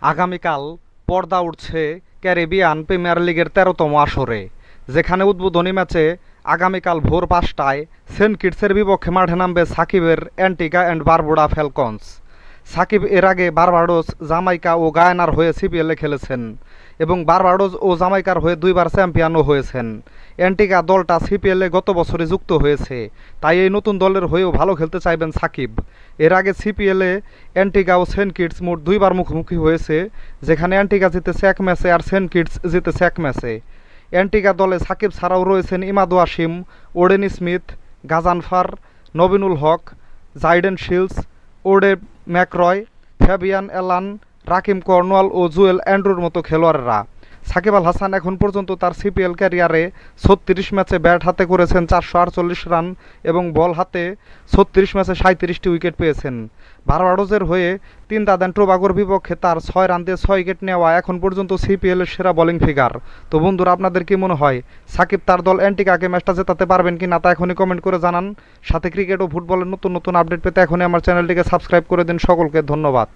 আগামীকাল পর্দা উঠছে ক্যারিবিয়ান প্রিমিয়ার লিগের ১৩তম আসরে, যেখানে উদ্বোধনী ম্যাচে আগামীকাল ভোর ৫টায় সেন্ট কিটসের বিপক্ষে মাঠে নামবে সাকিবের Antigua and Barbuda Falcons. Shakib এর আগে বারবাডোস, জামাইকা ও গায়ানার হয়ে সিপিএলে খেলেছেন এবং বারবাডোস ও জামাইকার হয়ে দুইবার চ্যাম্পিয়নও হয়েছেন। অ্যান্টিগা দলটা সিপিএলে গত বছরে যুক্ত হয়েছে, তাই এই নতুন দলের হয়েও ভালো খেলতে চাইবেন সাকিব। এর আগে সিপিএলে অ্যান্টিগা ও সেন্ট কিটস মোট দুইবার মুখোমুখি হয়েছে, যেখানে অ্যান্টিগা জিতেছে এক ম্যাচে আর সেন্ট কিটস জিতেছে এক ম্যাচে। অ্যান্টিগা দলে সাকিব ছাড়াও রয়েছেন Imad Wasim, Odean Smith, Ghazanfar, Naveenul Haq, Jayden Seales, Obed McCoy, Fabian Allen, Rahkeem Cornwall ও জুয়েল অ্যান্ড্রুর মতো খেলোয়াড়রা। সাকিব আল হাসান এখন পর্যন্ত তার সিপিএল ক্যারিয়ারে ৩৬ ম্যাচে ব্যাট হাতে করেছেন ৪৪৮ রান এবং বল হাতে ৩৬ ম্যাচে ৩৭টি উইকেট পেয়েছেন। বারবাডোসের হয়ে ত্রিনিদাদ অ্যান্ড টোবাগোর বিপক্ষে তার ৬ রান দিয়ে ৬ উইকেট নেওয়া এখন পর্যন্ত সিপিএলের সেরা বোলিং ফিগার। তো বন্ধুরা, আপনাদের কি মনে হয় সাকিব তার দল অ্যান্টিগাকে ম্যাচটা জেতাতে পারবেন কি না, তা এখনই কমেন্ট করে জানান। সাথে ক্রিকেট ও ফুটবলের নতুন নতুন আপডেট পেতে এখনই আমার চ্যানেলটিকে সাবস্ক্রাইব করে দিন। সকলকে ধন্যবাদ।